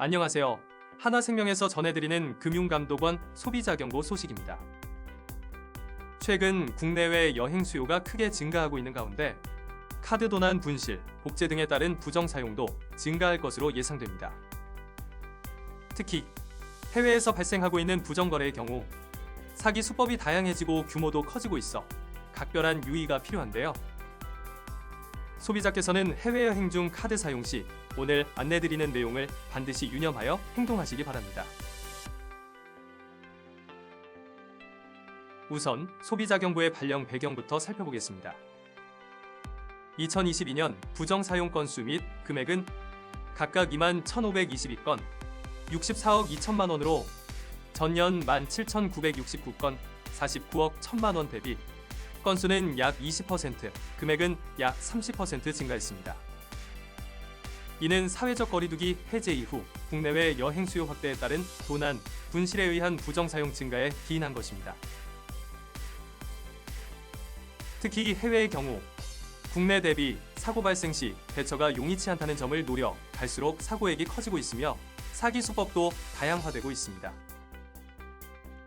안녕하세요. 하나생명에서 전해드리는 금융감독원 소비자경고 소식입니다. 최근 국내외 여행 수요가 크게 증가하고 있는 가운데 카드 도난 분실, 복제 등에 따른 부정 사용도 증가할 것으로 예상됩니다. 특히 해외에서 발생하고 있는 부정 거래의 경우 사기 수법이 다양해지고 규모도 커지고 있어 각별한 유의가 필요한데요. 소비자께서는 해외여행 중 카드 사용 시 오늘 안내드리는 내용을 반드시 유념하여 행동하시기 바랍니다. 우선 소비자경보의 발령 배경부터 살펴보겠습니다. 2022년 부정 사용 건수 및 금액은 각각 21,522건, 64억 2천만 원으로 전년 17,969건, 49억 1천만 원 대비 건수는 약 20%, 금액은 약 30% 증가했습니다. 이는 사회적 거리두기 해제 이후 국내외 여행 수요 확대에 따른 도난, 분실에 의한 부정 사용 증가에 기인한 것입니다. 특히 해외의 경우 국내 대비 사고 발생 시 대처가 용이치 않다는 점을 노려 갈수록 사고액이 커지고 있으며 사기 수법도 다양화되고 있습니다.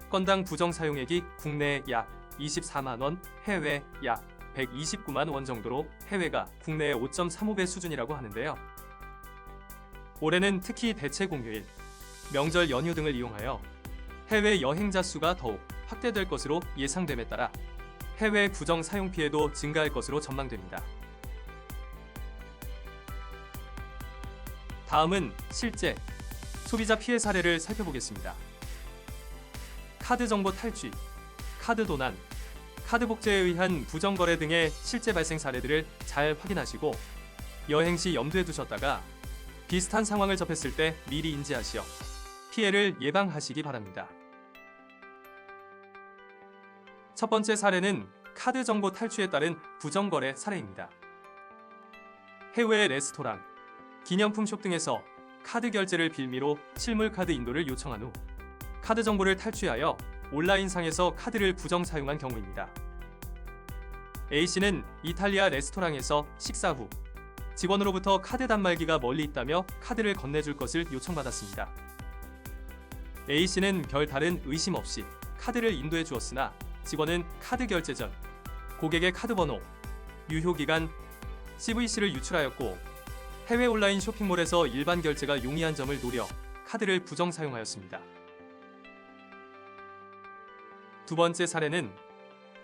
건당 부정 사용액이 국내 약 24만 원, 해외 약 129만 원 정도로 해외가 국내의 5.35배 수준이라고 하는데요. 올해는 특히 대체 공휴일, 명절 연휴 등을 이용하여 해외 여행자 수가 더욱 확대될 것으로 예상됨에 따라 해외 부정 사용 피해도 증가할 것으로 전망됩니다. 다음은 실제 소비자 피해 사례를 살펴보겠습니다. 카드 정보 탈취, 카드 도난, 카드 복제에 의한 부정 거래 등의 실제 발생 사례들을 잘 확인하시고 여행 시 염두에 두셨다가 비슷한 상황을 접했을 때 미리 인지하시어 피해를 예방하시기 바랍니다. 첫 번째 사례는 카드 정보 탈취에 따른 부정 거래 사례입니다. 해외 레스토랑, 기념품숍 등에서 카드 결제를 빌미로 실물 카드 인도를 요청한 후 카드 정보를 탈취하여 온라인상에서 카드를 부정 사용한 경우입니다. A씨는 이탈리아 레스토랑에서 식사 후 직원으로부터 카드 단말기가 멀리 있다며 카드를 건네줄 것을 요청받았습니다. A씨는 별다른 의심 없이 카드를 인도해 주었으나 직원은 카드 결제 전 고객의 카드 번호, 유효기간, CVC를 유출하였고 해외 온라인 쇼핑몰에서 일반 결제가 용이한 점을 노려 카드를 부정 사용하였습니다. 두 번째 사례는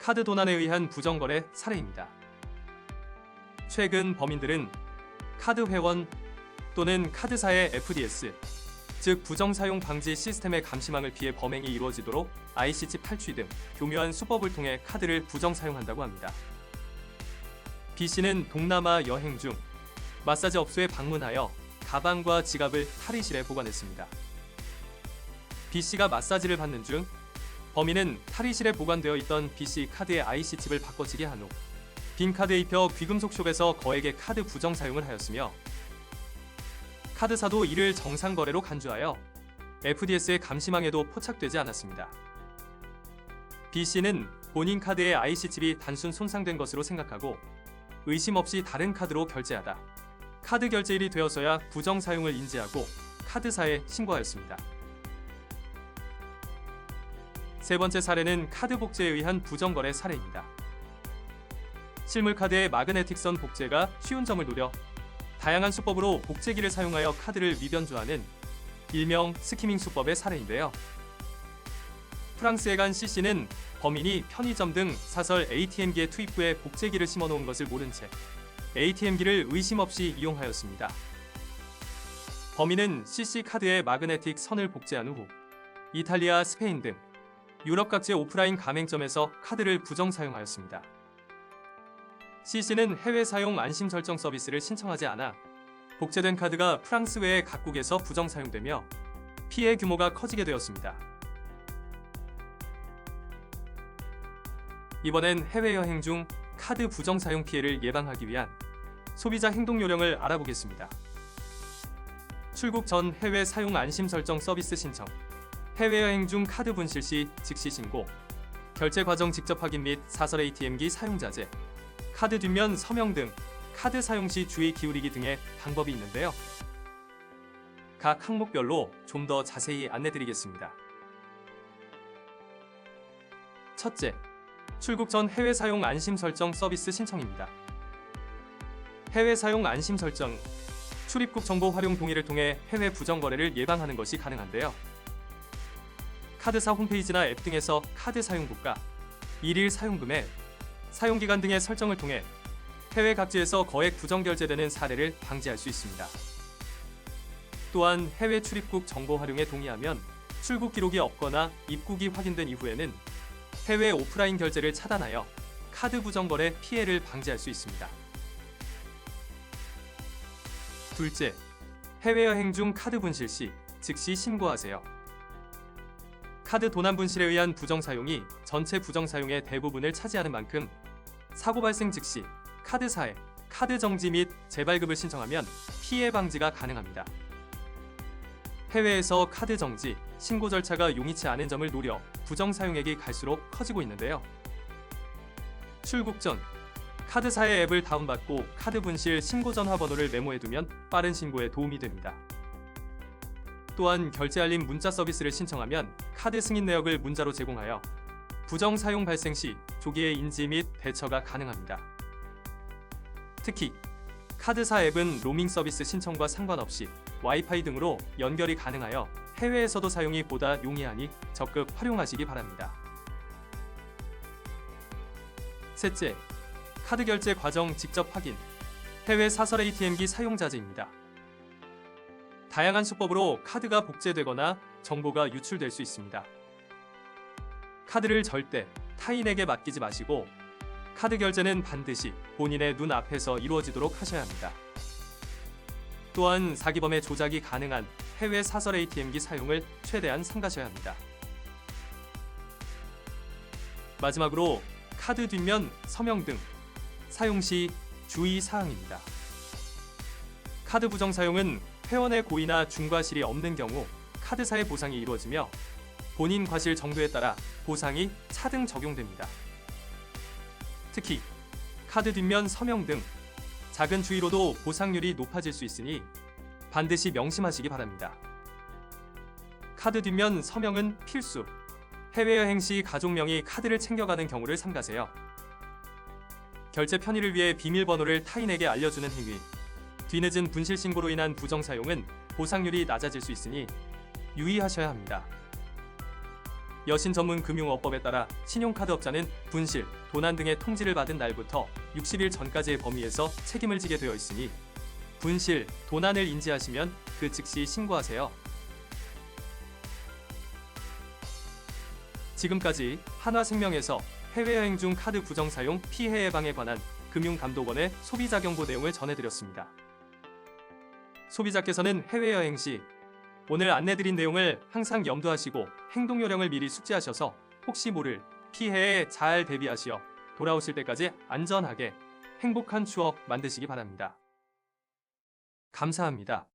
카드 도난에 의한 부정 거래 사례입니다. 최근 범인들은 카드 회원 또는 카드사의 FDS, 즉 부정 사용 방지 시스템의 감시망을 피해 범행이 이루어지도록 IC칩 탈취 등 교묘한 수법을 통해 카드를 부정 사용한다고 합니다. B씨는 동남아 여행 중 마사지 업소에 방문하여 가방과 지갑을 탈의실에 보관했습니다. B씨가 마사지를 받는 중 범인은 탈의실에 보관되어 있던 B씨 카드의 IC칩을 바꿔치기 한 후 빈 카드에 입혀 귀금속숍에서 거액의 카드 부정 사용을 하였으며 카드사도 이를 정상 거래로 간주하여 FDS의 감시망에도 포착되지 않았습니다. B씨는 본인 카드의 IC칩이 단순 손상된 것으로 생각하고 의심 없이 다른 카드로 결제하다 카드 결제일이 되어서야 부정 사용을 인지하고 카드사에 신고하였습니다. 세 번째 사례는 카드 복제에 의한 부정 거래 사례입니다. 실물 카드의 마그네틱 선 복제가 쉬운 점을 노려 다양한 수법으로 복제기를 사용하여 카드를 위변조하는 일명 스키밍 수법의 사례인데요. 프랑스에 간 C씨는 범인이 편의점 등 사설 ATM기에 투입 후에 복제기를 심어놓은 것을 모른 채 ATM기를 의심 없이 이용하였습니다. 범인은 C씨 카드의 마그네틱 선을 복제한 후 이탈리아, 스페인 등 유럽 각지의 오프라인 가맹점에서 카드를 부정 사용하였습니다. C씨는 해외 사용 안심 설정 서비스를 신청하지 않아 복제된 카드가 프랑스 외의 각국에서 부정 사용되며 피해 규모가 커지게 되었습니다. 이번엔 해외여행 중 카드 부정 사용 피해를 예방하기 위한 소비자 행동 요령을 알아보겠습니다. 출국 전 해외 사용 안심 설정 서비스 신청, 해외여행 중 카드 분실 시 즉시 신고, 결제 과정 직접 확인 및 사설 ATM기 사용 자제, 카드 뒷면 서명 등 카드 사용 시 주의 기울이기 등의 방법이 있는데요. 각 항목별로 좀 더 자세히 안내드리겠습니다. 첫째, 출국 전 해외 사용 안심 설정 서비스 신청입니다. 해외 사용 안심 설정, 출입국 정보 활용 동의를 통해 해외 부정 거래를 예방하는 것이 가능한데요. 카드사 홈페이지나 앱 등에서 카드 사용국가, 일일 사용 금액, 사용 기간 등의 설정을 통해 해외 각지에서 거액 부정 결제되는 사례를 방지할 수 있습니다. 또한 해외 출입국 정보 활용에 동의하면 출국 기록이 없거나 입국이 확인된 이후에는 해외 오프라인 결제를 차단하여 카드 부정 거래 피해를 방지할 수 있습니다. 둘째, 해외여행 중 카드 분실 시 즉시 신고하세요. 카드 도난 분실에 의한 부정 사용이 전체 부정 사용의 대부분을 차지하는 만큼 사고 발생 즉시 카드사에 카드 정지 및 재발급을 신청하면 피해 방지가 가능합니다. 해외에서 카드 정지, 신고 절차가 용이치 않은 점을 노려 부정 사용액이 갈수록 커지고 있는데요. 출국 전 카드사의 앱을 다운받고 카드 분실 신고 전화번호를 메모해두면 빠른 신고에 도움이 됩니다. 또한 결제 알림 문자 서비스를 신청하면 카드 승인 내역을 문자로 제공하여 부정 사용 발생 시 조기에 인지 및 대처가 가능합니다. 특히 카드사 앱은 로밍 서비스 신청과 상관없이 와이파이 등으로 연결이 가능하여 해외에서도 사용이 보다 용이하니 적극 활용하시기 바랍니다. 셋째, 카드 결제 과정 직접 확인, 해외 사설 ATM기 사용 자제입니다. 다양한 수법으로 카드가 복제되거나 정보가 유출될 수 있습니다. 카드를 절대 타인에게 맡기지 마시고 카드 결제는 반드시 본인의 눈앞에서 이루어지도록 하셔야 합니다. 또한 사기범의 조작이 가능한 해외 사설 ATM기 사용을 최대한 삼가셔야 합니다. 마지막으로 카드 뒷면 서명 등 사용 시 주의 사항입니다. 카드 부정 사용은 회원의 고의나 중과실이 없는 경우 카드사의 보상이 이루어지며 본인 과실 정도에 따라 보상이 차등 적용됩니다. 특히 카드 뒷면 서명 등 작은 주의로도 보상률이 높아질 수 있으니 반드시 명심하시기 바랍니다. 카드 뒷면 서명은 필수. 해외여행 시 가족명의 카드를 챙겨가는 경우를 삼가세요. 결제 편의를 위해 비밀번호를 타인에게 알려주는 행위, 뒤늦은 분실 신고로 인한 부정 사용은 보상률이 낮아질 수 있으니 유의하셔야 합니다. 여신 전문 금융업법에 따라 신용카드업자는 분실, 도난 등의 통지를 받은 날부터 60일 전까지의 범위에서 책임을 지게 되어 있으니 분실, 도난을 인지하시면 그 즉시 신고하세요. 지금까지 한화생명에서 해외여행 중 카드 부정 사용 피해 예방에 관한 금융감독원의 소비자 경고 내용을 전해드렸습니다. 소비자께서는 해외여행 시 오늘 안내드린 내용을 항상 염두하시고 행동 요령을 미리 숙지하셔서 혹시 모를 피해에 잘 대비하시어 돌아오실 때까지 안전하게 행복한 추억 만드시기 바랍니다. 감사합니다.